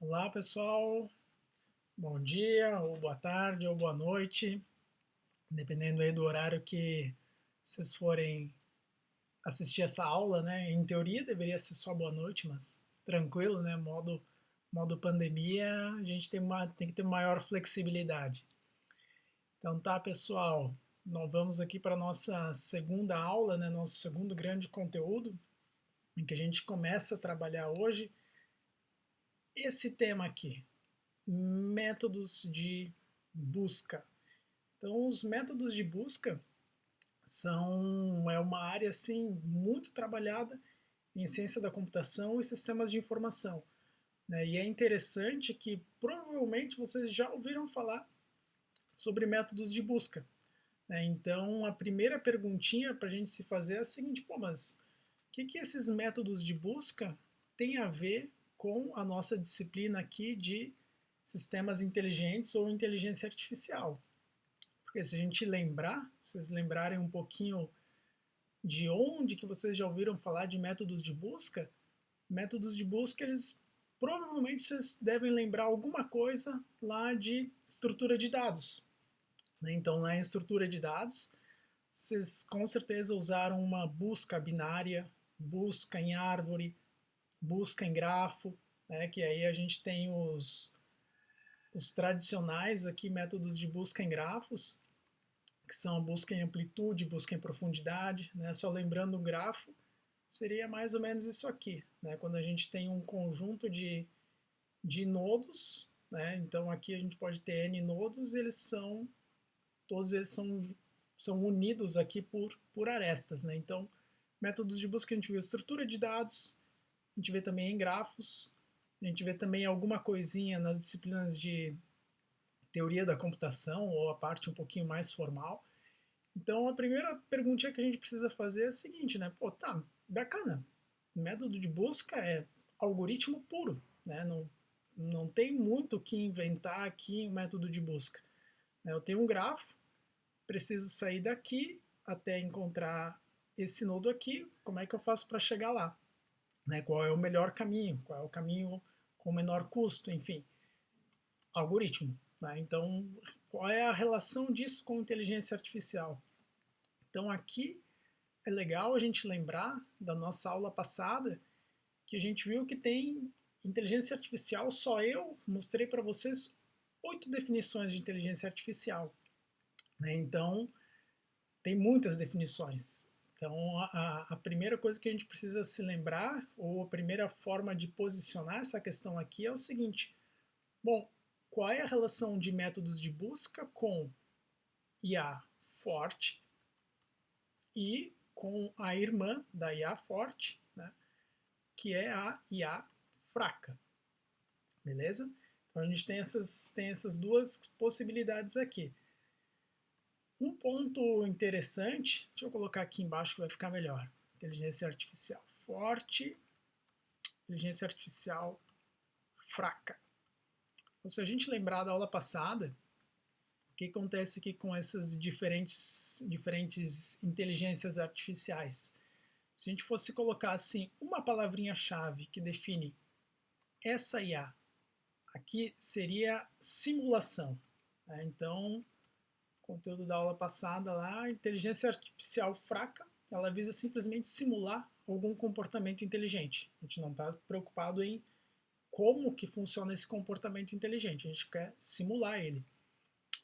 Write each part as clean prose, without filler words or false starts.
Olá pessoal, bom dia, ou boa tarde, ou boa noite, dependendo aí do horário que vocês forem assistir essa aula, né? Em teoria deveria ser só boa noite, mas tranquilo, né? Modo pandemia, a gente tem que ter maior flexibilidade. Então tá pessoal, nós vamos aqui para a nossa segunda aula, né? Nosso segundo grande conteúdo, em que a gente começa a trabalhar hoje esse tema aqui, métodos de busca. Então, os métodos de busca é uma área assim muito trabalhada em ciência da computação e sistemas de informação, né? E é interessante que provavelmente vocês já ouviram falar sobre métodos de busca, né? Então, a primeira perguntinha para a gente se fazer é a seguinte: pô, mas o que esses métodos de busca têm a ver com a nossa disciplina aqui de sistemas inteligentes ou inteligência artificial? Porque se a gente lembrar, se vocês lembrarem um pouquinho de onde que vocês já ouviram falar de métodos de busca, eles provavelmente vocês devem lembrar alguma coisa lá de estrutura de dados, né? Então, lá em estrutura de dados, vocês com certeza usaram uma busca binária, busca em árvore, busca em grafo, né? Que aí a gente tem os tradicionais aqui métodos de busca em grafos, que são a busca em amplitude, busca em profundidade, né? Só lembrando um grafo, seria mais ou menos isso aqui, né? Quando a gente tem um conjunto de nodos, né? Então aqui a gente pode ter n nodos, todos eles são unidos aqui por arestas, né? Então, métodos de busca a gente vê estrutura de dados, a gente vê também em grafos, a gente vê também alguma coisinha nas disciplinas de teoria da computação ou a parte um pouquinho mais formal. Então a primeira perguntinha que a gente precisa fazer é a seguinte, né? Pô, tá, bacana. Método de busca é algoritmo puro, né? Não tem muito o que inventar aqui em método de busca. Eu tenho um grafo, preciso sair daqui até encontrar esse nodo aqui. Como é que eu faço para chegar lá? Né? Qual é o melhor caminho? Qual é o caminho com o menor custo? Enfim, algoritmo. Né? Então, qual é a relação disso com inteligência artificial? Então, aqui é legal a gente lembrar da nossa aula passada que a gente viu que tem inteligência artificial, só eu mostrei para vocês 8 definições de inteligência artificial, né? Então, tem muitas definições. Então, a primeira coisa que a gente precisa se lembrar, ou a primeira forma de posicionar essa questão aqui é o seguinte: bom, qual é a relação de métodos de busca com IA forte e com a irmã da IA forte, né, que é a IA fraca, beleza? Então a gente tem essas duas possibilidades aqui. Um ponto interessante, deixa eu colocar aqui embaixo que vai ficar melhor. Inteligência artificial forte, inteligência artificial fraca. Então, se a gente lembrar da aula passada, o que acontece aqui com essas diferentes inteligências artificiais? Se a gente fosse colocar assim uma palavrinha-chave que define essa IA, aqui seria simulação, né? Então, conteúdo da aula passada lá, a inteligência artificial fraca, ela visa simplesmente simular algum comportamento inteligente. A gente não está preocupado em como que funciona esse comportamento inteligente, a gente quer simular ele.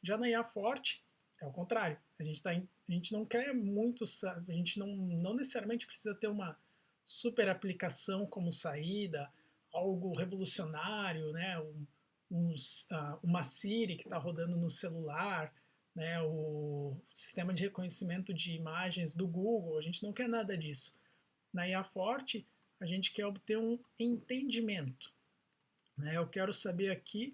Já na IA forte, é o contrário. A gente não quer muito, a gente não necessariamente precisa ter uma super aplicação como saída, algo revolucionário, né? Uma Siri que está rodando no celular, né? O sistema de reconhecimento de imagens do Google. A gente não quer nada disso. Na IA forte, a gente quer obter um entendimento, né? Eu quero saber aqui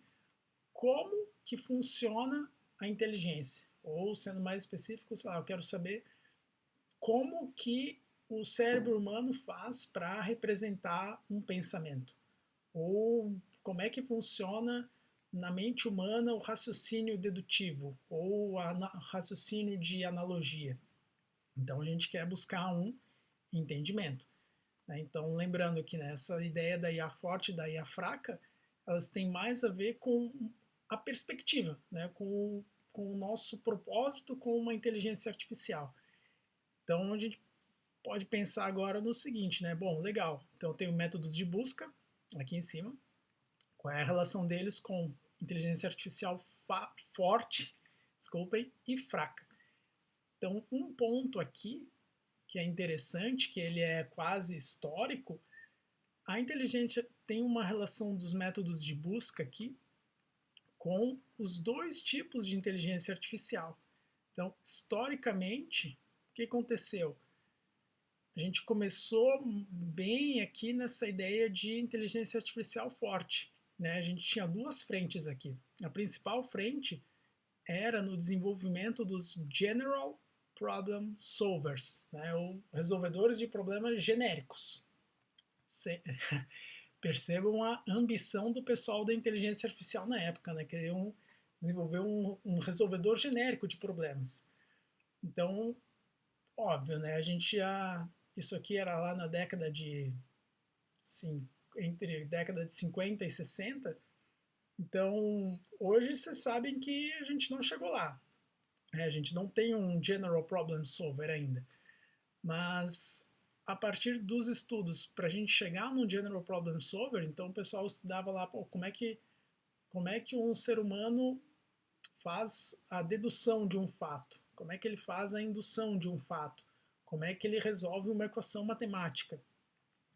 como que funciona a inteligência. Ou, sendo mais específico, sei lá, eu quero saber como que o cérebro humano faz para representar um pensamento. Ou como é que funciona na mente humana o raciocínio dedutivo ou o raciocínio de analogia. Então a gente quer buscar um entendimento, né? Então lembrando que nessa ideia da IA forte e da IA fraca, elas têm mais a ver com a perspectiva, né? Com o nosso propósito com uma inteligência artificial. Então a gente pode pensar agora no seguinte, né? Bom, legal. Então eu tenho métodos de busca aqui em cima. Qual é a relação deles com inteligência artificial forte, desculpem, e fraca? Então um ponto aqui que é interessante, que ele é quase histórico, a inteligência tem uma relação dos métodos de busca aqui com os dois tipos de inteligência artificial. Então, historicamente, o que aconteceu? A gente começou bem aqui nessa ideia de inteligência artificial forte, né? A gente tinha duas frentes aqui. A principal frente era no desenvolvimento dos General Problem Solvers, né? Ou resolvedores de problemas genéricos. Percebam a ambição do pessoal da inteligência artificial na época, né? Queriam desenvolver um resolvedor genérico de problemas. Então, óbvio, né? A gente já... Isso aqui era lá na década de... Sim, entre década de 50 e 60. Então, hoje vocês sabem que a gente não chegou lá. A gente não tem um General Problem Solver ainda. Mas a partir dos estudos para a gente chegar no General Problem Solver, então o pessoal estudava lá, pô, como é que um ser humano faz a dedução de um fato, como é que ele faz a indução de um fato, como é que ele resolve uma equação matemática.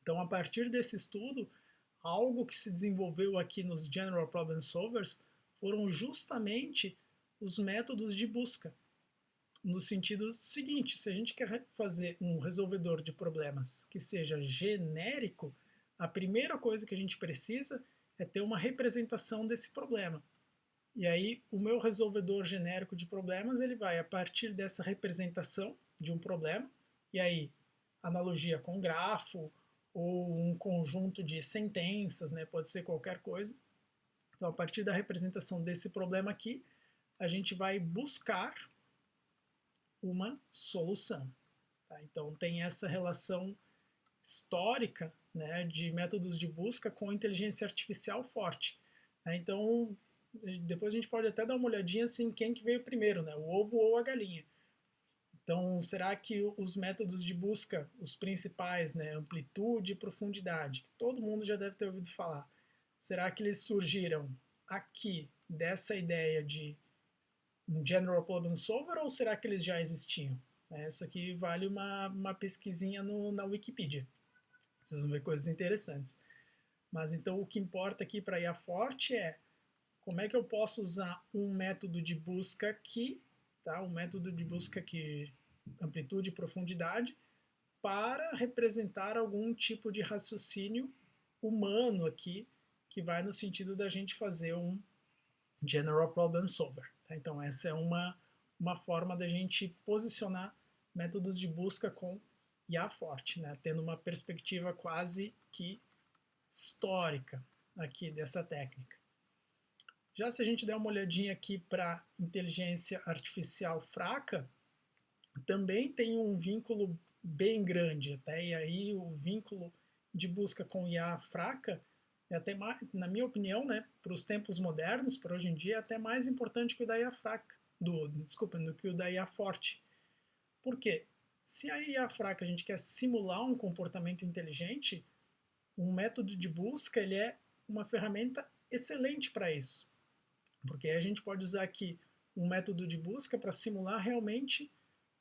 Então, a partir desse estudo, algo que se desenvolveu aqui nos General Problem Solvers foram justamente os métodos de busca. No sentido seguinte, se a gente quer fazer um resolvedor de problemas que seja genérico, a primeira coisa que a gente precisa é ter uma representação desse problema. E aí, o meu resolvedor genérico de problemas, ele vai a partir dessa representação de um problema, e aí, analogia com grafo, ou um conjunto de sentenças, né, pode ser qualquer coisa. Então, a partir da representação desse problema aqui, a gente vai buscar uma solução. Tá? Então, tem essa relação histórica, né, de métodos de busca com inteligência artificial forte. Né? Então, depois a gente pode até dar uma olhadinha assim, quem que veio primeiro, né, o ovo ou a galinha. Então, será que os métodos de busca, os principais, né, amplitude e profundidade, que todo mundo já deve ter ouvido falar, será que eles surgiram aqui dessa ideia de um General Problem Solver ou será que eles já existiam? Isso aqui vale uma pesquisinha na Wikipedia. Vocês vão ver coisas interessantes. Mas então o que importa aqui para IA forte é como é que eu posso usar um método de busca aqui, tá? Um método de busca aqui, amplitude e profundidade, para representar algum tipo de raciocínio humano aqui, que vai no sentido da gente fazer um General Problem Solver. Tá? Então essa é uma forma da gente posicionar métodos de busca com IA forte, né? Tendo uma perspectiva quase que histórica aqui dessa técnica. Já se a gente der uma olhadinha aqui para inteligência artificial fraca, também tem um vínculo bem grande, até, e aí o vínculo de busca com IA fraca é até mais, na minha opinião, né, para os tempos modernos, para hoje em dia, é até mais importante que o da IA fraca, do que o da IA forte. Por quê? Se a IA fraca a gente quer simular um comportamento inteligente, um método de busca ele é uma ferramenta excelente para isso. Porque a gente pode usar aqui um método de busca para simular realmente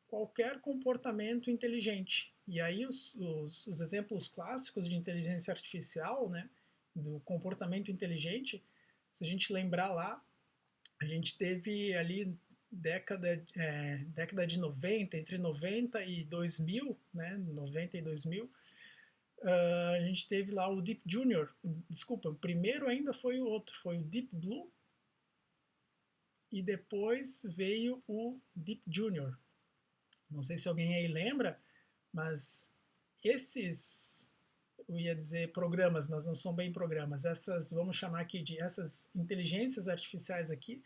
qualquer comportamento inteligente. E aí os exemplos clássicos de inteligência artificial, né, do comportamento inteligente, se a gente lembrar lá, a gente teve ali década de 90, entre 90 e 2000, né, 90 e 2000, a gente teve lá o Deep Junior, desculpa, o primeiro ainda foi o outro, foi o Deep Blue, e depois veio o Deep Junior. Não sei se alguém aí lembra, mas esses, eu ia dizer programas, mas não são bem programas, essas, vamos chamar aqui de essas inteligências artificiais aqui,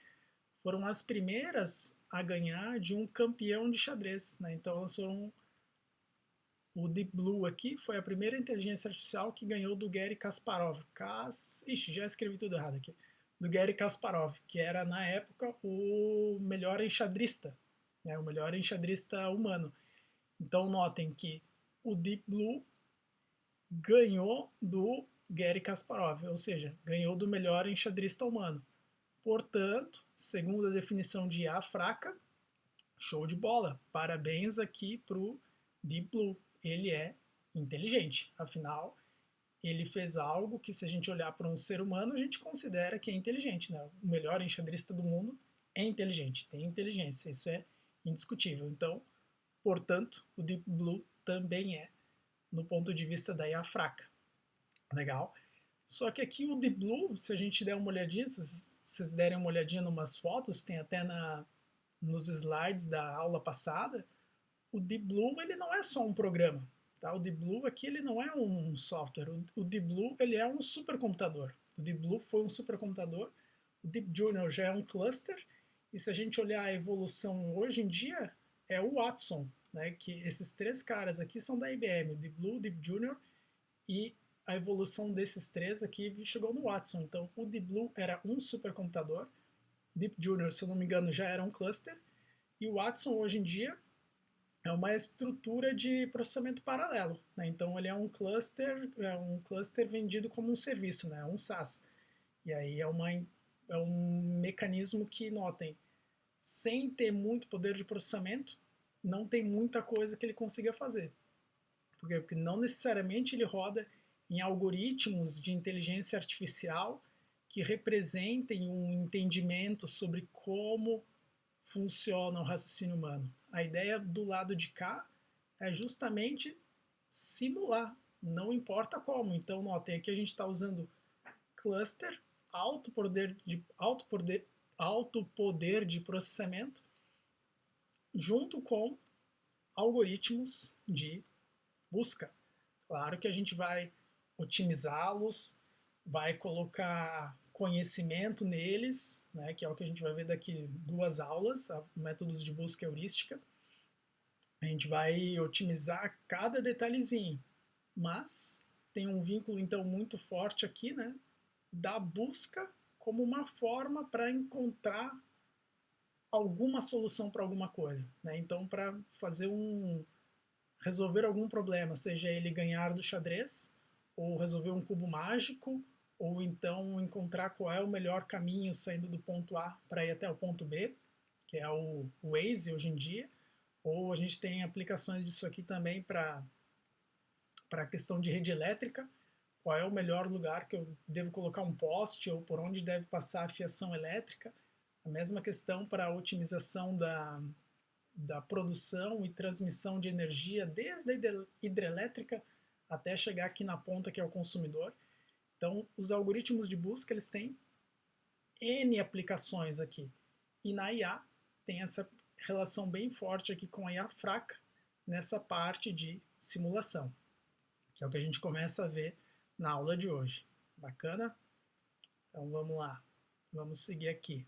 foram as primeiras a ganhar de um campeão de xadrez, né? Então elas foram O Deep Blue aqui foi a primeira inteligência artificial que ganhou do Garry Kasparov. Ixi, já escrevi tudo errado aqui. Do Garry Kasparov, que era na época o melhor enxadrista, né, o melhor enxadrista humano. Então notem que o Deep Blue ganhou do Garry Kasparov, ou seja, ganhou do melhor enxadrista humano. Portanto, segundo a definição de IA fraca, show de bola. Parabéns aqui para o Deep Blue. Ele é inteligente. Afinal, ele fez algo que, se a gente olhar para um ser humano, a gente considera que é inteligente. Né? O melhor enxadrista do mundo é inteligente, tem inteligência. Isso é indiscutível. Então, portanto, o Deep Blue também é, no ponto de vista da IA fraca. Legal? Só que aqui o Deep Blue, se a gente der uma olhadinha, se vocês derem uma olhadinha em umas fotos, tem até nos slides da aula passada, o Deep Blue ele não é só um programa. Tá? O Deep Blue aqui ele não é um software. O Deep Blue ele é um supercomputador. O Deep Blue foi um supercomputador. O Deep Junior já é um cluster. E se a gente olhar a evolução hoje em dia, é o Watson. Né? Que esses três caras aqui são da IBM. O Deep Blue, o Deep Junior e a evolução desses três aqui chegou no Watson. Então o Deep Blue era um supercomputador. Deep Junior, se eu não me engano, já era um cluster. E o Watson hoje em dia é uma estrutura de processamento paralelo. Né? Então ele é um cluster vendido como um serviço, né? Um SaaS. E aí é um mecanismo que, notem, sem ter muito poder de processamento, não tem muita coisa que ele consiga fazer. Por quê? Porque não necessariamente ele roda em algoritmos de inteligência artificial que representem um entendimento sobre como funciona o raciocínio humano. A ideia do lado de cá é justamente simular, não importa como. Então, notem aqui a gente está usando cluster, alto poder de processamento, junto com algoritmos de busca. Claro que a gente vai otimizá-los, vai colocar conhecimento neles, né, que é o que a gente vai ver daqui 2 aulas, métodos de busca heurística. A gente vai otimizar cada detalhezinho, mas tem um vínculo então muito forte aqui, né, da busca como uma forma para encontrar alguma solução para alguma coisa, né? Então, para resolver algum problema, seja ele ganhar do xadrez, ou resolver um cubo mágico, ou então encontrar qual é o melhor caminho saindo do ponto A para ir até o ponto B, que é o Waze hoje em dia, ou a gente tem aplicações disso aqui também para a questão de rede elétrica, qual é o melhor lugar que eu devo colocar um poste, ou por onde deve passar a fiação elétrica. A mesma questão para a otimização da produção e transmissão de energia desde a hidrelétrica até chegar aqui na ponta que é o consumidor. Então, os algoritmos de busca eles têm N aplicações aqui. E na IA tem essa relação bem forte aqui com a IA fraca nessa parte de simulação, que é o que a gente começa a ver na aula de hoje. Bacana? Então vamos lá, vamos seguir aqui.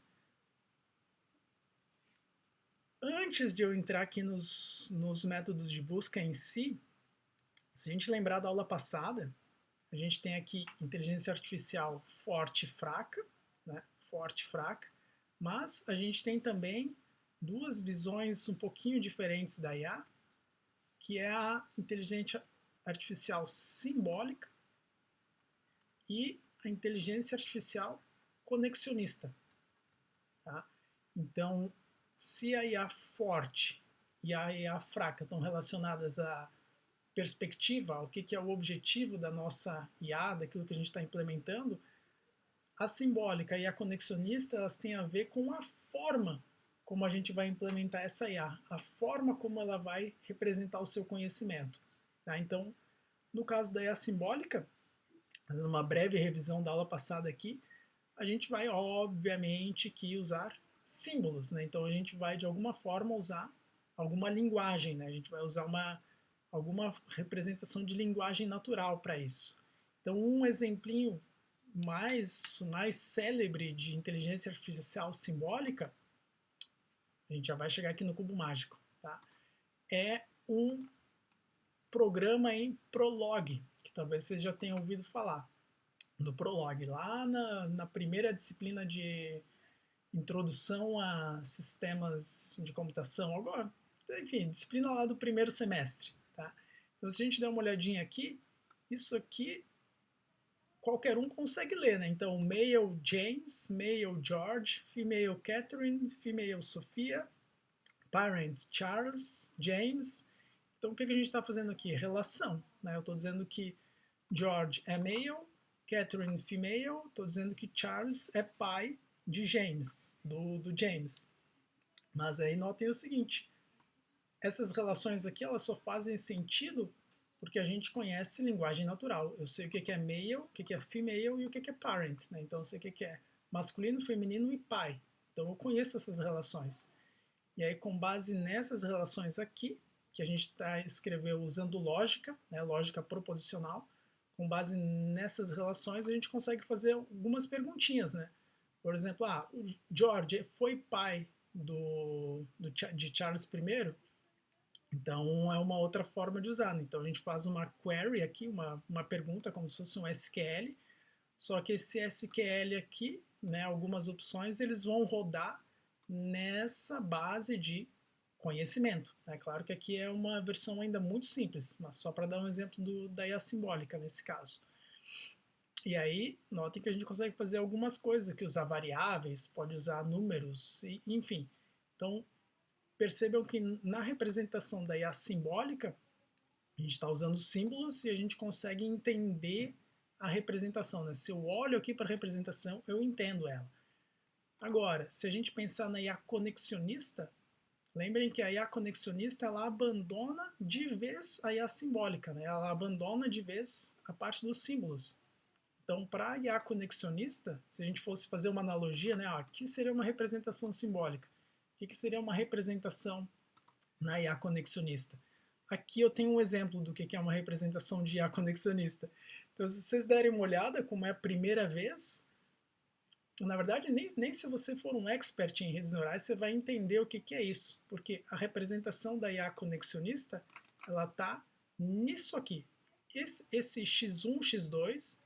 Antes de eu entrar aqui nos métodos de busca em si, se a gente lembrar da aula passada, a gente tem aqui inteligência artificial forte e fraca, né? Forte e fraca, mas a gente tem também duas visões um pouquinho diferentes da IA, que é a inteligência artificial simbólica e a inteligência artificial conexionista. Tá? Então, se a IA forte e a IA fraca estão relacionadas à perspectiva, ao que é o objetivo da nossa IA, daquilo que a gente está implementando, a simbólica e a conexionista elas têm a ver com a forma como a gente vai implementar essa IA, a forma como ela vai representar o seu conhecimento. Tá? Então, no caso da IA simbólica, fazendo uma breve revisão da aula passada aqui, a gente vai, obviamente, que usar símbolos, né? Então a gente vai, de alguma forma, usar alguma linguagem, né? A gente vai usar alguma representação de linguagem natural para isso. Então um exemplinho mais célebre de inteligência artificial simbólica, a gente já vai chegar aqui no cubo mágico, tá? É um programa em Prolog, que talvez vocês já tenham ouvido falar do Prolog, lá na primeira disciplina de introdução a sistemas de computação, agora, enfim, disciplina lá do primeiro semestre. Tá? Então, se a gente der uma olhadinha aqui, isso aqui qualquer um consegue ler, né? Então, male James, male George, female Catherine, female Sophia, parent Charles, James. Então, o que a gente está fazendo aqui? Relação. Né? Eu estou dizendo que George é male, Catherine female, estou dizendo que Charles é pai de James, do James. Mas aí notem o seguinte, essas relações aqui elas só fazem sentido porque a gente conhece linguagem natural. Eu sei o que é male, o que é female e o que é parent. Né? Então eu sei o que é masculino, feminino e pai. Então eu conheço essas relações. E aí com base nessas relações aqui, que a gente escreveu usando lógica, né, lógica proposicional, com base nessas relações a gente consegue fazer algumas perguntinhas. Né? Por exemplo, o George foi pai de Charles I, então é uma outra forma de usar. Né? Então a gente faz uma query aqui, uma pergunta como se fosse um SQL, só que esse SQL aqui, né, algumas opções, eles vão rodar nessa base de conhecimento. É claro que aqui é uma versão ainda muito simples, mas só para dar um exemplo da IA simbólica nesse caso. E aí, notem que a gente consegue fazer algumas coisas aqui, usar variáveis, pode usar números, enfim. Então, percebam que na representação da IA simbólica, a gente está usando símbolos e a gente consegue entender a representação. Né? Se eu olho aqui para a representação, eu entendo ela. Agora, se a gente pensar na IA conexionista, lembrem que a IA conexionista ela abandona de vez a IA simbólica, né? Ela abandona de vez a parte dos símbolos. Então, para a IA conexionista, se a gente fosse fazer uma analogia, né, aqui seria uma representação simbólica. O que seria uma representação na IA conexionista? Aqui eu tenho um exemplo do que é uma representação de IA conexionista. Então, se vocês derem uma olhada, como é a primeira vez, na verdade, nem se você for um expert em redes neurais, você vai entender o que é isso. Porque a representação da IA conexionista, ela está nisso aqui. Esse x1, x2,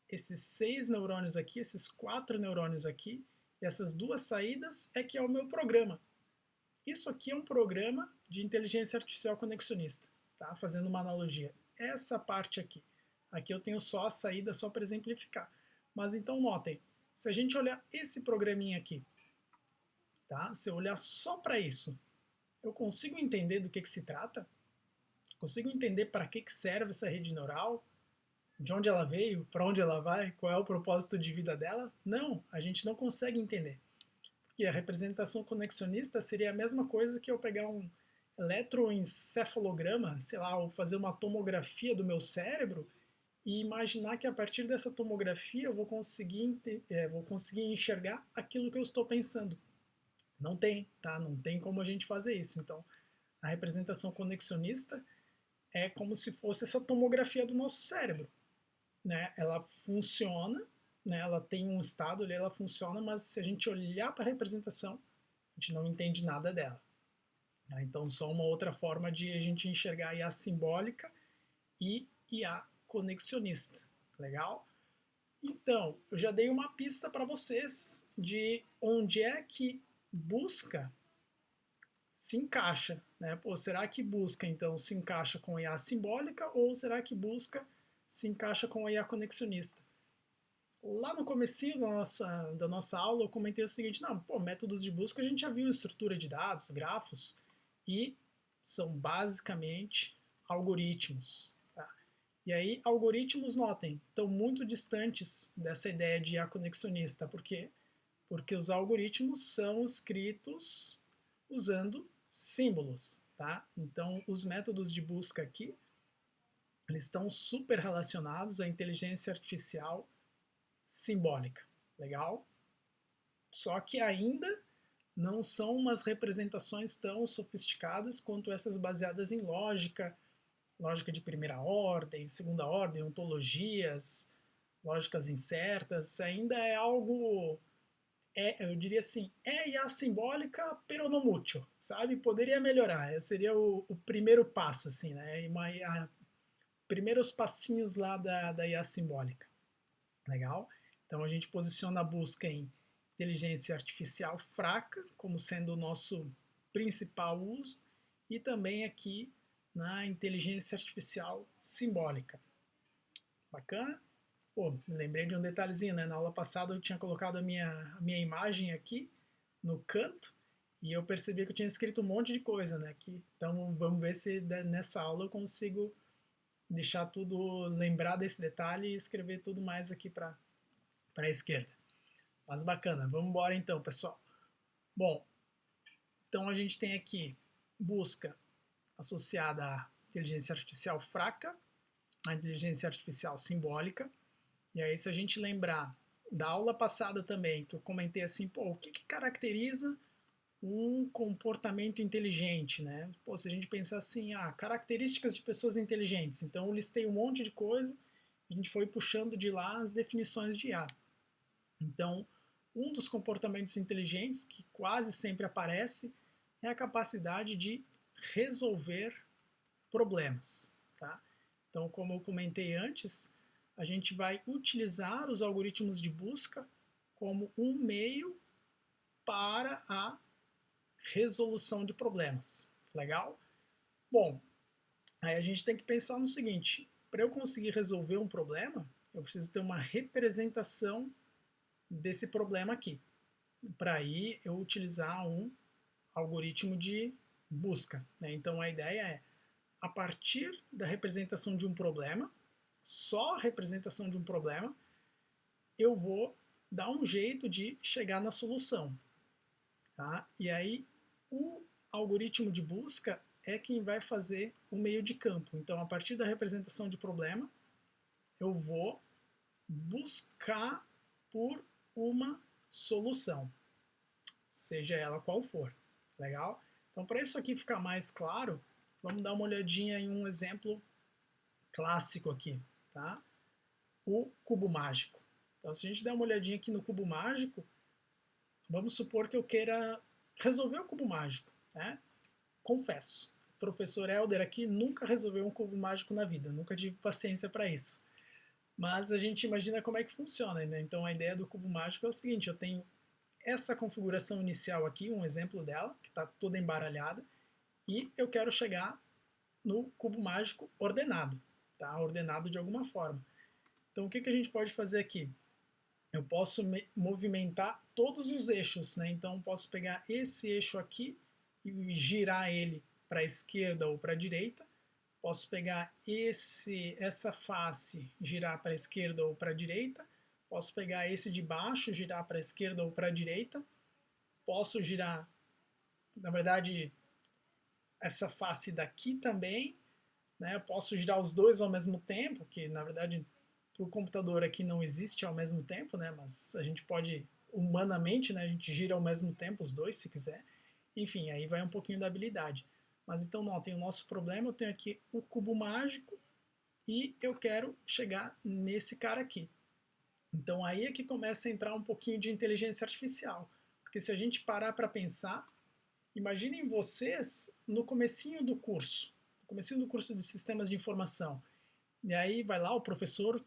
esses 6 neurônios aqui, esses 4 neurônios aqui, e essas duas saídas é que é o meu programa. Isso aqui é um programa de inteligência artificial conexionista, tá? Fazendo uma analogia. Essa parte aqui. Aqui eu tenho só a saída, só para exemplificar. Mas então notem, se a gente olhar esse programinha aqui, tá? Se eu olhar só para isso, eu consigo entender do que se trata? Consigo entender para que serve essa rede neural? De onde ela veio? Para onde ela vai? Qual é o propósito de vida dela? Não, a gente não consegue entender. Porque a representação conexionista seria a mesma coisa que eu pegar um eletroencefalograma, sei lá, ou fazer uma tomografia do meu cérebro e imaginar que a partir dessa tomografia eu vou conseguir enxergar aquilo que eu estou pensando. Não tem, tá? Não tem como a gente fazer isso. Então, a representação conexionista é como se fosse essa tomografia do nosso cérebro. Né? Ela funciona, né? Ela tem um estado ali, ela funciona, mas se a gente olhar para a representação, a gente não entende nada dela. Tá? Então, só uma outra forma de a gente enxergar a IA simbólica e IA conexionista. Legal? Então, eu já dei uma pista para vocês de onde é que busca se encaixa. Né? Pô, será que busca, então, se encaixa com a IA simbólica ou será que busca se encaixa com a IA conexionista? Lá no comecinho da nossa aula eu comentei o seguinte, não, pô, métodos de busca a gente já viu em estrutura de dados, grafos, e são basicamente algoritmos. Tá? E aí, algoritmos, notem, estão muito distantes dessa ideia de IA conexionista. Por quê? Porque os algoritmos são escritos usando símbolos. Tá? Então, os métodos de busca aqui, eles estão super relacionados à inteligência artificial simbólica. Legal? Só que ainda não são umas representações tão sofisticadas quanto essas baseadas em lógica, lógica de primeira ordem, segunda ordem, ontologias, lógicas incertas. Ainda é algo, eu diria assim, é IA simbólica, pero no mucho, sabe? Poderia melhorar, esse seria o primeiro passo, assim, né? Uma IA primeiros passinhos lá da IA simbólica. Legal? Então a gente posiciona a busca em inteligência artificial fraca como sendo o nosso principal uso e também aqui na inteligência artificial simbólica. Bacana? Pô, me lembrei de um detalhezinho, né? Na aula passada eu tinha colocado a minha imagem aqui no canto e eu percebi que eu tinha escrito um monte de coisa, né? Aqui. Então vamos ver se nessa aula eu consigo deixar tudo, lembrar desse detalhe e escrever tudo mais aqui para a esquerda. Mas bacana, vamos embora então, pessoal. Bom, então a gente tem aqui busca associada à inteligência artificial fraca, à inteligência artificial simbólica. E aí, se a gente lembrar da aula passada também, que eu comentei assim, pô, o que caracteriza um comportamento inteligente, né? Pô, se a gente pensar assim, características de pessoas inteligentes. Então, eu listei um monte de coisa, a gente foi puxando de lá as definições de IA. Então, um dos comportamentos inteligentes que quase sempre aparece é a capacidade de resolver problemas, tá? Então, como eu comentei antes, a gente vai utilizar os algoritmos de busca como um meio para a resolução de problemas. Legal? Bom, aí a gente tem que pensar no seguinte: para eu conseguir resolver um problema, eu preciso ter uma representação desse problema aqui. Para aí eu utilizar um algoritmo de busca, né? Então a ideia é, a partir da representação de um problema, só a representação de um problema, eu vou dar um jeito de chegar na solução. Tá? E aí o algoritmo de busca é quem vai fazer o meio de campo. Então, a partir da representação de problema, eu vou buscar por uma solução, seja ela qual for. Legal? Então, para isso aqui ficar mais claro, vamos dar uma olhadinha em um exemplo clássico aqui, tá? O cubo mágico. Então, se a gente der uma olhadinha aqui no cubo mágico, vamos supor que eu queira resolver o cubo mágico, né? Confesso, o professor Helder aqui nunca resolveu um cubo mágico na vida, nunca tive paciência para isso. Mas a gente imagina como é que funciona, né? Então a ideia do cubo mágico é o seguinte: eu tenho essa configuração inicial aqui, um exemplo dela, que está toda embaralhada, e eu quero chegar no cubo mágico ordenado, tá? Ordenado de alguma forma. Então o que a gente pode fazer aqui? Eu posso movimentar todos os eixos, né? Então posso pegar esse eixo aqui e girar ele para a esquerda ou para a direita. Posso pegar essa face, girar para a esquerda ou para a direita. Posso pegar esse de baixo, girar para a esquerda ou para a direita. Posso girar, na verdade, essa face daqui também, né? Eu posso girar os dois ao mesmo tempo, que na verdade para o computador aqui não existe ao mesmo tempo, né? Mas a gente pode humanamente, né? A gente gira ao mesmo tempo os dois se quiser. Enfim, aí vai um pouquinho da habilidade. Mas então notem, o nosso problema, eu tenho aqui o cubo mágico e eu quero chegar nesse cara aqui. Então aí é que começa a entrar um pouquinho de inteligência artificial. Porque se a gente parar para pensar, imaginem vocês no comecinho do curso, de sistemas de informação. E aí vai lá o professor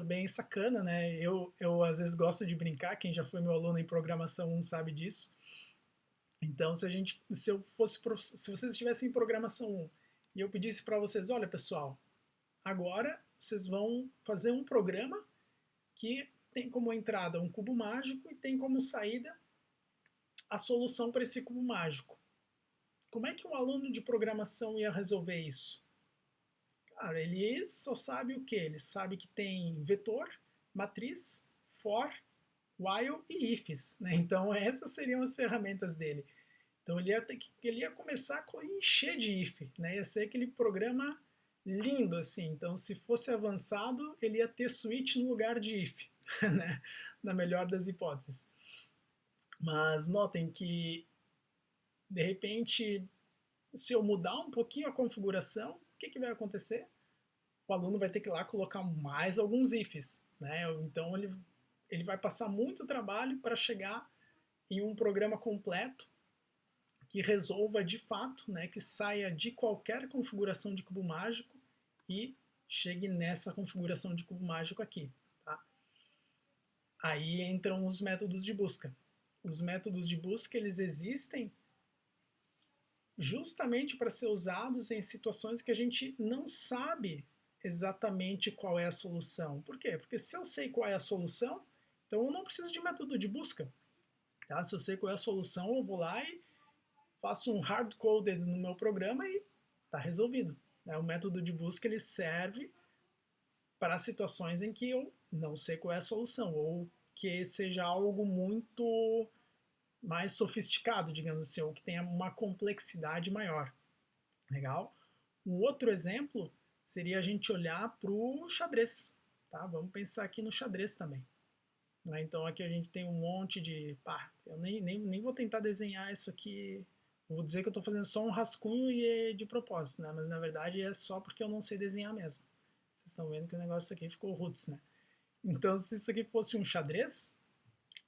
bem sacana, né? Eu às vezes gosto de brincar, quem já foi meu aluno em programação 1 sabe disso. Então, se vocês estivessem em programação 1 e eu pedisse para vocês, olha pessoal, agora vocês vão fazer um programa que tem como entrada um cubo mágico e tem como saída a solução para esse cubo mágico. Como é que um aluno de programação ia resolver isso? Cara, ele só sabe o que? Ele sabe que tem vetor, matriz, for, while e ifs, né? Então essas seriam as ferramentas dele. Então ele ia começar a encher de if, né? Ia ser aquele programa lindo assim. Então se fosse avançado, ele ia ter switch no lugar de if, né? Na melhor das hipóteses. Mas notem que de repente, se eu mudar um pouquinho a configuração, o que vai acontecer? O aluno vai ter que ir lá colocar mais alguns ifs, né? Então ele vai passar muito trabalho para chegar em um programa completo que resolva de fato, né, que saia de qualquer configuração de cubo mágico e chegue nessa configuração de cubo mágico aqui. Tá? Aí entram os métodos de busca. Os métodos de busca, eles existem justamente para ser usados em situações que a gente não sabe exatamente qual é a solução. Por quê? Porque se eu sei qual é a solução, então eu não preciso de método de busca. Tá? Se eu sei qual é a solução, eu vou lá e faço um hard-coded no meu programa e está resolvido. Né? O método de busca ele serve para situações em que eu não sei qual é a solução, ou que seja algo muito mais sofisticado, digamos assim, ou que tenha uma complexidade maior. Legal? Um outro exemplo seria a gente olhar para o xadrez. Tá? Vamos pensar aqui no xadrez também. Né? Então aqui a gente tem um monte de... eu nem vou tentar desenhar isso aqui. Vou dizer que eu estou fazendo só um rascunho e é de propósito, né? Mas na verdade é só porque eu não sei desenhar mesmo. Vocês estão vendo que o negócio aqui ficou roots, né? Então se isso aqui fosse um xadrez,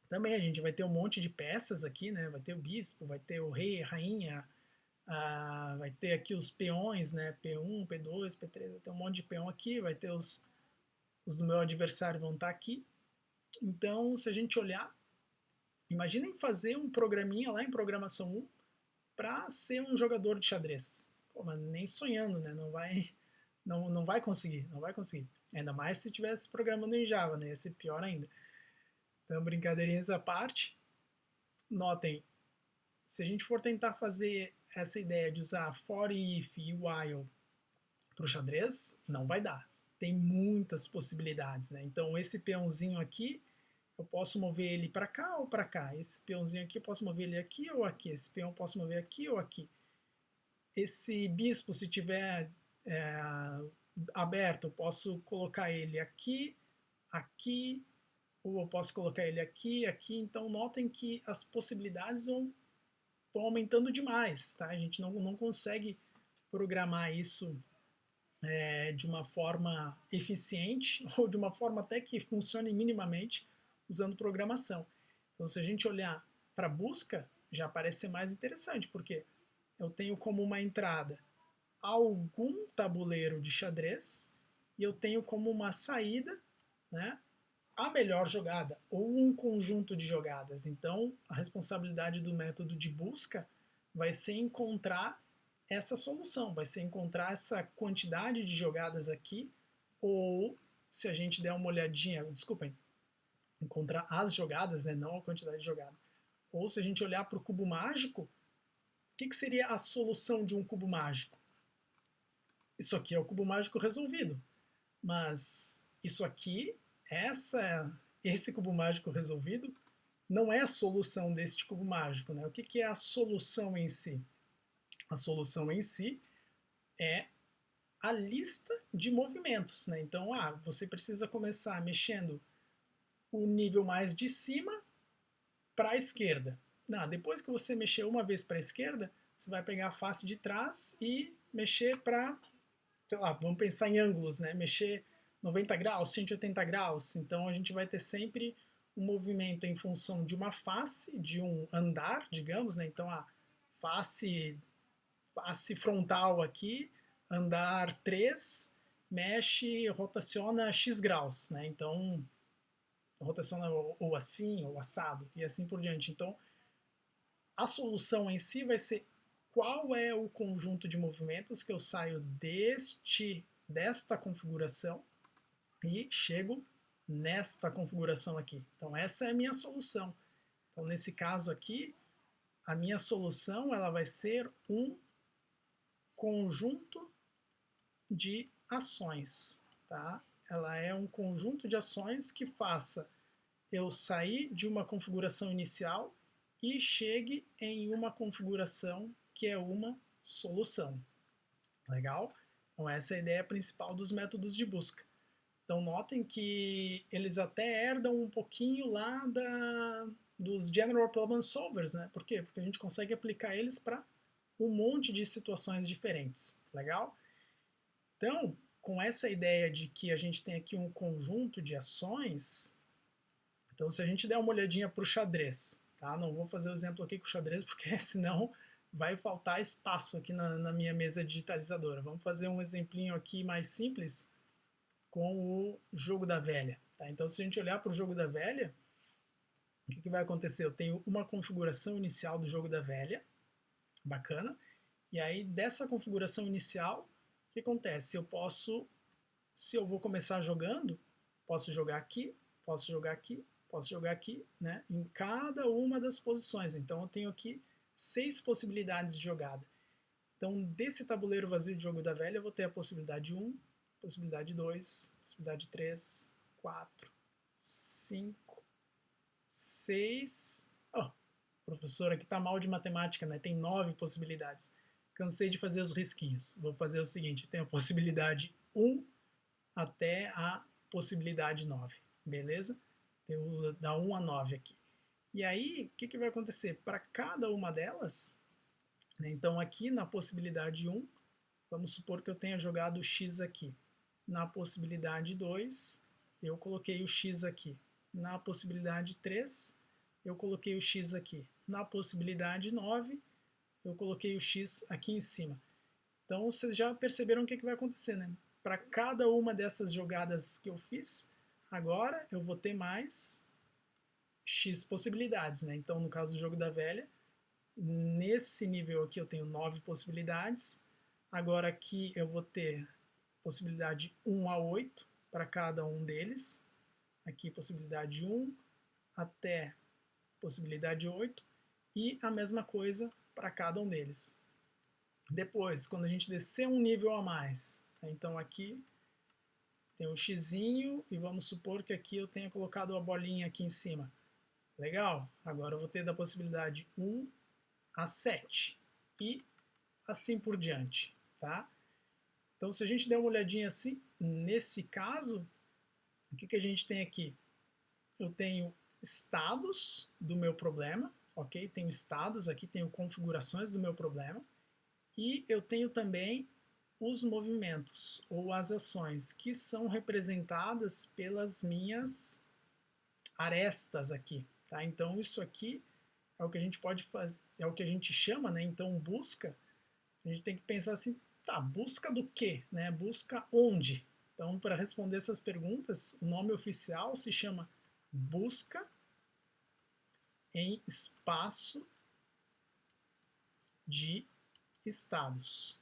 também a gente vai ter um monte de peças aqui, né? Vai ter o bispo, vai ter o rei, a rainha, vai ter aqui os peões, né? P1, P2, P3, vai ter um monte de peão aqui, vai ter os do meu adversário vão estar aqui. Então, se a gente olhar, imaginem fazer um programinha lá em programação 1 para ser um jogador de xadrez. Pô, mas nem sonhando, né? Não vai conseguir, não vai conseguir. Ainda mais se estivesse programando em Java, né? Ia ser pior ainda. Então, brincadeirinhas à parte, notem, se a gente for tentar fazer essa ideia de usar for, if e while para o xadrez, não vai dar. Tem muitas possibilidades, né? Então, esse peãozinho aqui, eu posso mover ele para cá ou para cá. Esse peãozinho aqui, eu posso mover ele aqui ou aqui. Esse peão eu posso mover aqui ou aqui. Esse bispo, se tiver aberto, eu posso colocar ele aqui, aqui, ou eu posso colocar ele aqui, aqui. Então, notem que as possibilidades estão aumentando demais, tá? A gente não consegue programar isso de uma forma eficiente ou de uma forma até que funcione minimamente usando programação. Então, se a gente olhar para a busca, já parece ser mais interessante, porque eu tenho como uma entrada algum tabuleiro de xadrez e eu tenho como uma saída, né, a melhor jogada ou um conjunto de jogadas. Então, a responsabilidade do método de busca vai ser encontrar essa solução, vai ser encontrar essa quantidade de jogadas aqui, ou se a gente der uma olhadinha, desculpem, encontrar as jogadas, né, não a quantidade de jogadas. Ou se a gente olhar para o cubo mágico, o que seria a solução de um cubo mágico? Isso aqui é o cubo mágico resolvido, mas isso aqui, esse cubo mágico resolvido, não é a solução deste cubo mágico. Né? O que é a solução em si? A solução em si é a lista de movimentos. Né? Então, você precisa começar mexendo o nível mais de cima para a esquerda. Depois que você mexer uma vez para a esquerda, você vai pegar a face de trás e mexer para, sei lá, vamos pensar em ângulos, né? Mexer 90 graus, 180 graus. Então a gente vai ter sempre um movimento em função de uma face, de um andar, digamos, né? Então a face frontal aqui, andar 3, mexe, rotaciona X graus, né? Então rotaciona ou assim, ou assado, e assim por diante. Então, a solução em si vai ser qual é o conjunto de movimentos que eu saio desta configuração e chego nesta configuração aqui. Então, essa é a minha solução. Então, nesse caso aqui, a minha solução ela vai ser um conjunto de ações. Tá? Ela é um conjunto de ações que faça eu sair de uma configuração inicial e chegue em uma configuração que é uma solução. Legal? Então essa é a ideia principal dos métodos de busca. Então notem que eles até herdam um pouquinho lá dos General Problem Solvers, né? Por quê? Porque a gente consegue aplicar eles para um monte de situações diferentes. Legal? Então, com essa ideia de que a gente tem aqui um conjunto de ações, então se a gente der uma olhadinha para o xadrez, tá? Não vou fazer o exemplo aqui com o xadrez, porque senão vai faltar espaço aqui na minha mesa digitalizadora. Vamos fazer um exemplinho aqui mais simples. com o jogo da velha. Tá? Então, se a gente olhar para o jogo da velha, o que vai acontecer? Eu tenho uma configuração inicial do jogo da velha, bacana, e aí dessa configuração inicial, o que acontece? Eu posso, se eu vou começar jogando, posso jogar aqui, posso jogar aqui, posso jogar aqui, né, em cada uma das posições. Então eu tenho aqui 6 possibilidades de jogada. Então desse tabuleiro vazio de jogo da velha eu vou ter a possibilidade 1, possibilidade 2, possibilidade 3, 4, 5, 6... Oh, professor aqui tá mal de matemática, né? Tem 9 possibilidades. Cansei de fazer os risquinhos. Vou fazer o seguinte, tem a possibilidade 1 até a possibilidade 9, beleza? Tem o da 1 a 9 aqui. E aí, o que vai acontecer? Para cada uma delas, né, então aqui na possibilidade 1, vamos supor que eu tenha jogado o x aqui. Na possibilidade 2, eu coloquei o x aqui. Na possibilidade 3, eu coloquei o x aqui. Na possibilidade 9, eu coloquei o x aqui em cima. Então vocês já perceberam o que vai acontecer, né? Para cada uma dessas jogadas que eu fiz, agora eu vou ter mais x possibilidades, né? Então no caso do jogo da velha, nesse nível aqui eu tenho 9 possibilidades. Agora aqui eu vou ter possibilidade 1 a 8 para cada um deles. Aqui possibilidade 1 até possibilidade 8 e a mesma coisa para cada um deles. Depois, quando a gente descer um nível a mais, né, então aqui tem um xizinho e vamos supor que aqui eu tenha colocado a bolinha aqui em cima. Legal, agora eu vou ter da possibilidade 1 a 7 e assim por diante, tá? Então se a gente der uma olhadinha assim, nesse caso, o que a gente tem aqui? Eu tenho estados do meu problema, ok? Tenho estados aqui, tenho configurações do meu problema, e eu tenho também os movimentos ou as ações que são representadas pelas minhas arestas aqui, tá? Então isso aqui é o que a gente pode fazer, é o que a gente chama, né? Então busca, a gente tem que pensar assim, tá, busca do quê, né? Busca onde? Então para responder essas perguntas, o nome oficial se chama busca em espaço de estados.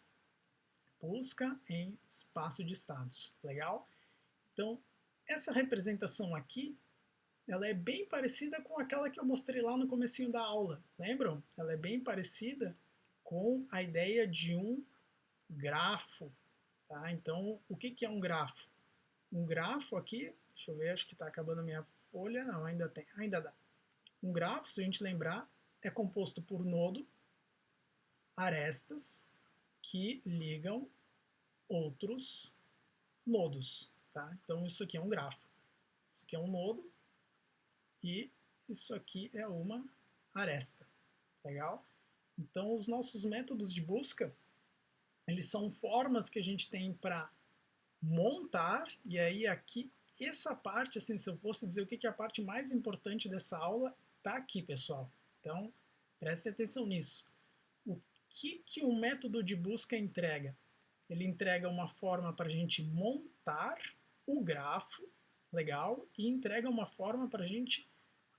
Busca em espaço de estados. Legal? Então, essa representação aqui, ela é bem parecida com aquela que eu mostrei lá no comecinho da aula. Lembram? Ela é bem parecida com a ideia de um grafo. Tá? Então, o que é um grafo? Um grafo aqui, deixa eu ver, acho que está acabando a minha folha. Não, ainda tem, ainda dá. Um grafo, se a gente lembrar, é composto por nodo, arestas, que ligam outros nodos. Tá? Então isso aqui é um grafo. Isso aqui é um nodo e isso aqui é uma aresta. Legal? Então os nossos métodos de busca, eles são formas que a gente tem para montar, e aí aqui, essa parte, assim, se eu fosse dizer o que é a parte mais importante dessa aula, tá aqui, pessoal. Então, prestem atenção nisso. O que um método de busca entrega? Ele entrega uma forma para a gente montar o grafo, legal, e entrega uma forma para a gente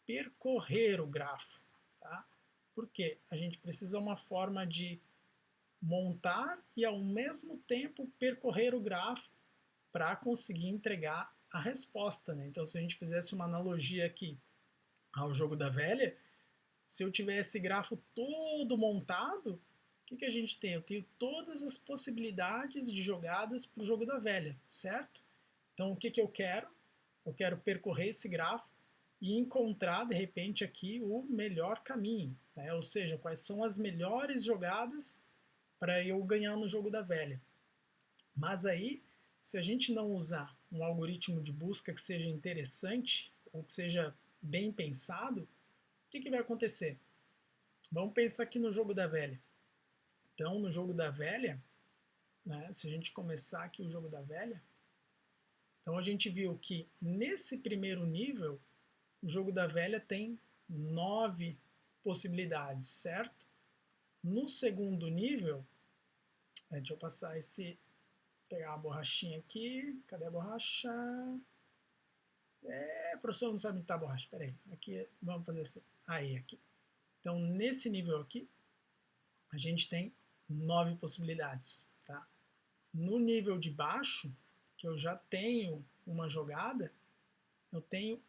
percorrer o grafo. Tá? Por quê? A gente precisa de uma forma de montar e ao mesmo tempo percorrer o grafo para conseguir entregar a resposta. Né? Então se a gente fizesse uma analogia aqui ao jogo da velha, se eu tiver esse grafo todo montado, o que a gente tem? Eu tenho todas as possibilidades de jogadas para o jogo da velha, certo? Então o que eu quero? Eu quero percorrer esse grafo e encontrar, de repente, aqui o melhor caminho. Né? Ou seja, quais são as melhores jogadas para eu ganhar no jogo da velha. Mas aí, se a gente não usar um algoritmo de busca que seja interessante, ou que seja bem pensado, o que vai acontecer? Vamos pensar aqui no jogo da velha. Então, no jogo da velha, né, se a gente começar aqui o jogo da velha, então a gente viu que nesse primeiro nível, o jogo da velha tem 9 possibilidades, certo? No segundo nível, deixa eu passar esse pegar uma borrachinha aqui. Cadê a borracha? Professor, não sabe onde está a borracha. Espera aí. Aqui, vamos fazer assim. Aí, aqui. Então, nesse nível aqui, a gente tem 9 possibilidades. Tá? No nível de baixo, que eu já tenho uma jogada, eu tenho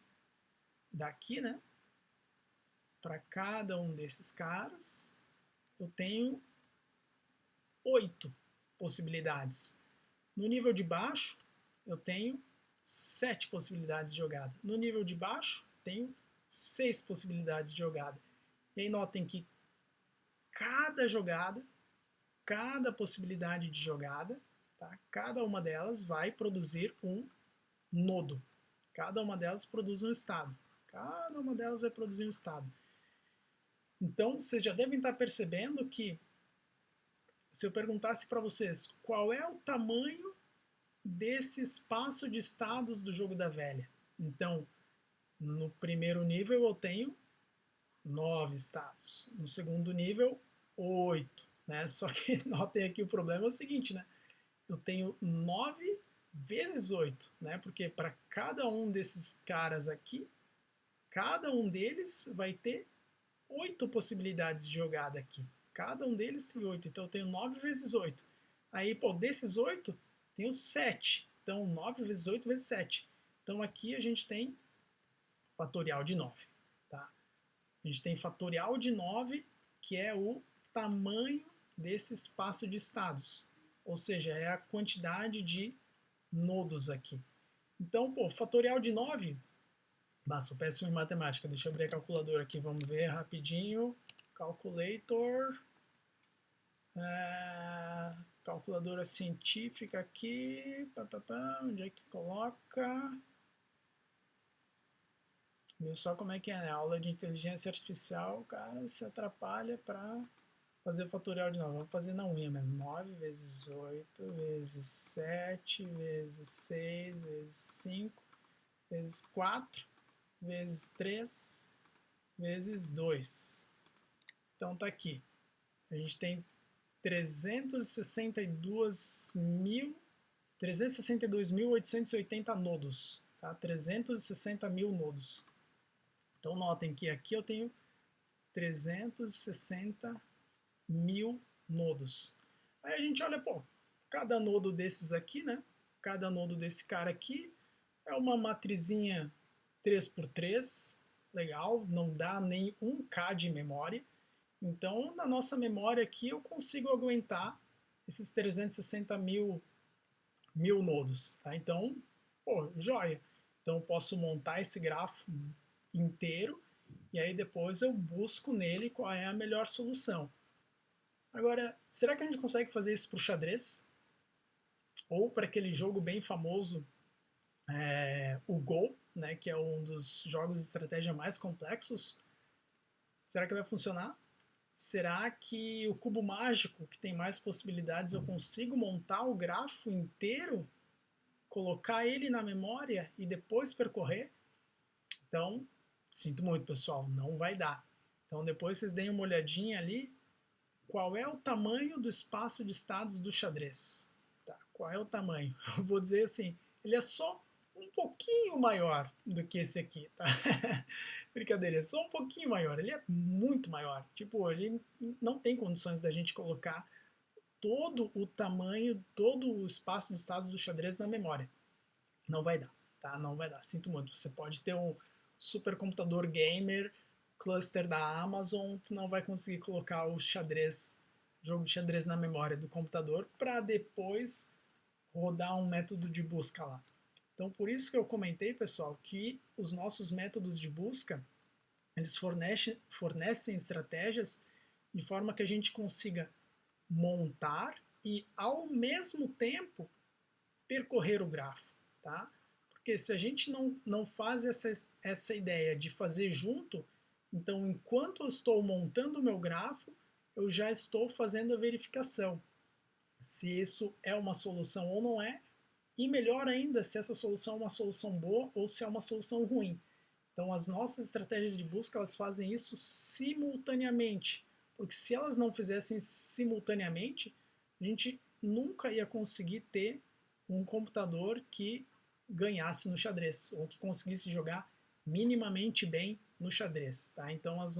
daqui, né? Para cada um desses caras, eu tenho 8 possibilidades. No nível de baixo, eu tenho 7 possibilidades de jogada. No nível de baixo, tenho 6 possibilidades de jogada. E aí notem que cada jogada, cada possibilidade de jogada, tá? Cada uma delas vai produzir um nodo. Cada uma delas produz um estado. Cada uma delas vai produzir um estado. Então, vocês já devem estar percebendo que, se eu perguntasse para vocês qual é o tamanho desse espaço de estados do jogo da velha. Então, no primeiro nível eu tenho 9 estados. No segundo nível, 8. Né? Só que notem aqui o problema é o seguinte, né? Eu tenho 9 vezes 8, né? Porque para cada um desses caras aqui, cada um deles vai ter 8 possibilidades de jogada aqui. Cada um deles tem 8, então eu tenho 9 vezes 8. Aí, pô, desses 8, tenho 7. Então, 9 vezes 8 vezes 7. Então, aqui a gente tem fatorial de 9. Tá? A gente tem fatorial de 9, que é o tamanho desse espaço de estados. Ou seja, é a quantidade de nodos aqui. Então, pô, fatorial de 9... Sou péssimo em matemática. Deixa eu abrir a calculadora aqui, vamos ver rapidinho. Calculator. Calculadora científica aqui. Onde é que coloca? Viu só como é que é, né? Aula de inteligência artificial, o cara se atrapalha para fazer o fatorial de 9. Vamos fazer na unha mesmo. 9 vezes 8 vezes 7 vezes 6 vezes 5 vezes 4 vezes 3 vezes 2. Então tá aqui. A gente tem 362.880 nodos. Tá? 360 mil nodos. Então notem que aqui eu tenho 360 mil nodos. Aí a gente olha, pô, cada nodo desses aqui, né? Cada nodo desse cara aqui é uma matrizinha 3x3, legal, não dá nem 1K de memória. Então, na nossa memória aqui, eu consigo aguentar esses 360 mil nodos. Tá? Então, pô, joia. Então, eu posso montar esse grafo inteiro e aí depois eu busco nele qual é a melhor solução. Agora, será que a gente consegue fazer isso para o xadrez? Ou para aquele jogo bem famoso, o Go, né, que é um dos jogos de estratégia mais complexos? Será que vai funcionar? Será que o cubo mágico, que tem mais possibilidades, eu consigo montar o grafo inteiro, colocar ele na memória e depois percorrer? Então, sinto muito, pessoal, não vai dar. Então, depois vocês deem uma olhadinha ali, qual é o tamanho do espaço de estados do xadrez. Tá? Qual é o tamanho? Eu vou dizer assim, ele é só um pouquinho maior do que esse aqui, tá? Brincadeira, é só um pouquinho maior, ele é muito maior. Tipo, ele não tem condições da gente colocar todo o tamanho, todo o espaço de estados do xadrez na memória. Não vai dar, tá? Não vai dar, sinto muito. Você pode ter um supercomputador gamer, cluster da Amazon, tu não vai conseguir colocar o xadrez, jogo de xadrez na memória do computador para depois rodar um método de busca lá. Então, por isso que eu comentei, pessoal, que os nossos métodos de busca, eles fornecem estratégias de forma que a gente consiga montar e, ao mesmo tempo, percorrer o grafo, tá? Porque se a gente não faz essa ideia de fazer junto, então, enquanto eu estou montando o meu grafo, eu já estou fazendo a verificação se isso é uma solução ou não é, e melhor ainda, se essa solução é uma solução boa ou se é uma solução ruim. Então, as nossas estratégias de busca, elas fazem isso simultaneamente, porque se elas não fizessem simultaneamente, a gente nunca ia conseguir ter um computador que ganhasse no xadrez, ou que conseguisse jogar minimamente bem no xadrez. Tá? Então os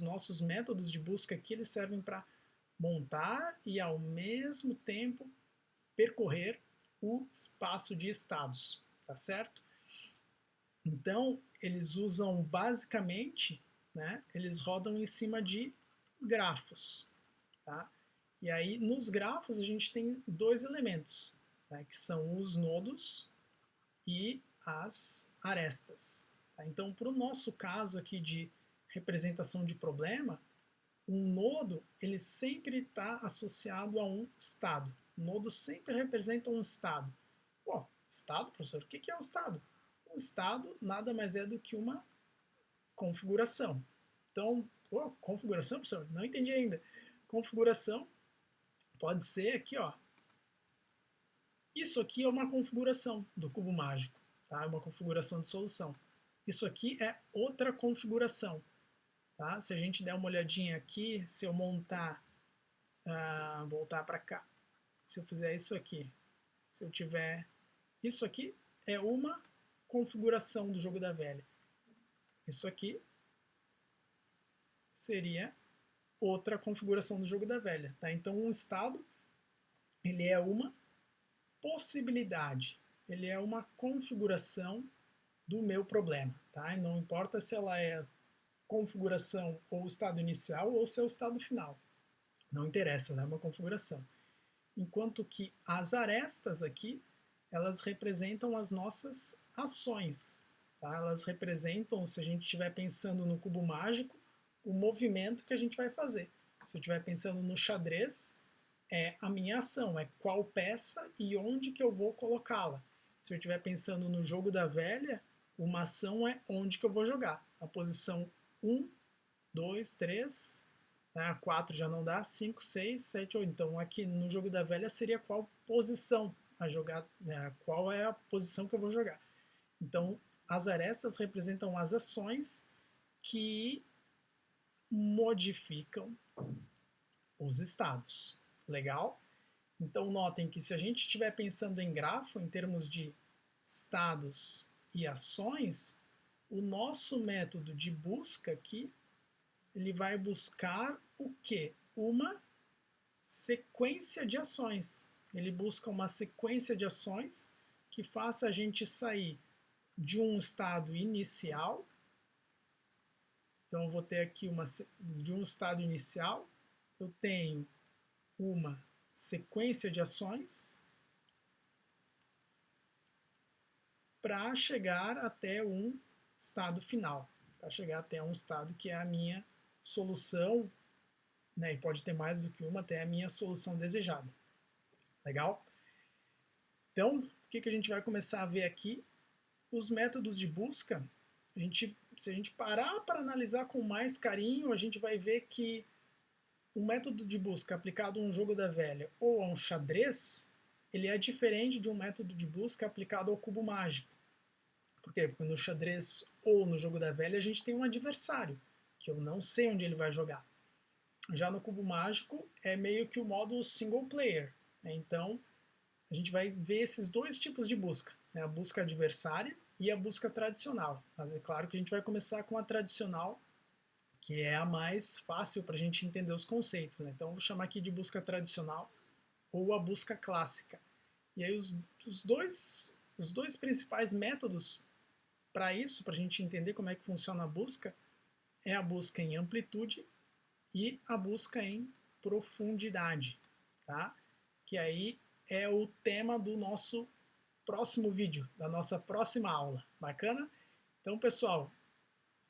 nossos métodos de busca aqui eles servem para montar e ao mesmo tempo percorrer o espaço de estados, tá certo? Então eles usam basicamente, né, eles rodam em cima de grafos, tá? E aí nos grafos a gente tem dois elementos, né, que são os nodos e as arestas. Tá? Então, para o nosso caso aqui de representação de problema, um nodo ele sempre está associado a um estado. O nodo sempre representa um estado. Pô, estado, professor? O que é um estado? Um estado nada mais é do que uma configuração. Então, pô, configuração, professor? Não entendi ainda. Configuração pode ser aqui, ó. Isso aqui é uma configuração do cubo mágico, tá? É uma configuração de solução. Isso aqui é outra configuração, tá? Se a gente der uma olhadinha aqui, se eu montar, voltar para cá, se eu fizer isso aqui, se eu tiver isso aqui, é uma configuração do jogo da velha. Isso aqui seria outra configuração do jogo da velha, tá? Então um estado, ele é uma possibilidade, ele é uma configuração do meu problema, tá? E não importa se ela é configuração ou estado inicial ou se é o estado final, não interessa, ela é uma configuração. Enquanto que as arestas aqui, elas representam as nossas ações, tá? Elas representam, se a gente estiver pensando no cubo mágico, o movimento que a gente vai fazer. Se eu estiver pensando no xadrez, é a minha ação, é qual peça e onde que eu vou colocá-la. Se eu estiver pensando no jogo da velha, uma ação é onde que eu vou jogar. A posição 1, 2, 3, né, 4 já não dá, 5, 6, 7, 8. Então aqui no jogo da velha seria qual posição a jogar, né, qual é a posição que eu vou jogar. Então as arestas representam as ações que modificam os estados. Legal? Então notem que se a gente estiver pensando em grafo, em termos de estados e ações, o nosso método de busca aqui, ele vai buscar o quê? Uma sequência de ações. Ele busca uma sequência de ações que faça a gente sair de um estado inicial. Então eu vou ter aqui de um estado inicial, eu tenho uma sequência de ações para chegar até um estado final, para chegar até um estado que é a minha solução, né, e pode ter mais do que uma, até a minha solução desejada. Legal? Então, o que a gente vai começar a ver aqui? Os métodos de busca, se a gente parar para analisar com mais carinho, a gente vai ver que um método de busca aplicado a um jogo da velha ou a um xadrez, ele é diferente de um método de busca aplicado ao cubo mágico. Por quê? Porque no xadrez ou no jogo da velha a gente tem um adversário, que eu não sei onde ele vai jogar. Já no cubo mágico é meio que o modo single player, né? Então a gente vai ver esses dois tipos de busca, né? A busca adversária e a busca tradicional. Mas é claro que a gente vai começar com a tradicional, que é a mais fácil para a gente entender os conceitos, né? Então vou chamar aqui de busca tradicional ou a busca clássica. E aí os dois principais métodos para isso, para a gente entender como é que funciona a busca, é a busca em amplitude e a busca em profundidade, tá? Que aí é o tema do nosso próximo vídeo, da nossa próxima aula. Bacana? Então, pessoal,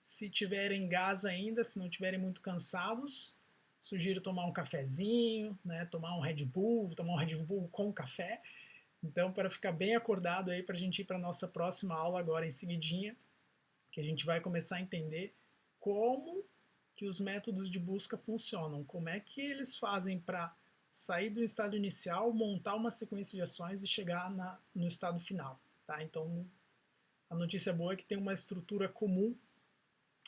se tiverem gás ainda, se não estiverem muito cansados, sugiro tomar um cafezinho, né? Tomar um Red Bull com café. Então, para ficar bem acordado aí, para a gente ir para a nossa próxima aula agora em seguidinha, que a gente vai começar a entender como que os métodos de busca funcionam, como é que eles fazem para sair do estado inicial, montar uma sequência de ações e chegar no estado final. Tá? Então, a notícia boa é que tem uma estrutura comum,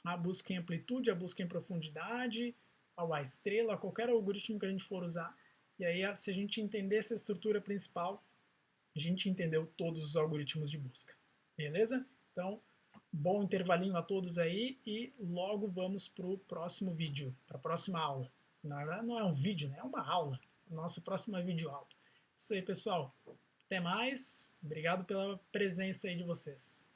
a busca em amplitude, a busca em profundidade, ao A estrela, a qualquer algoritmo que a gente for usar. E aí, se a gente entender essa estrutura principal, a gente entendeu todos os algoritmos de busca. Beleza? Então, bom intervalinho a todos aí e logo vamos para o próximo vídeo, para a próxima aula. Na verdade, não é um vídeo, né? É uma aula. Nossa próxima videoaula. Isso aí, pessoal. Até mais. Obrigado pela presença aí de vocês.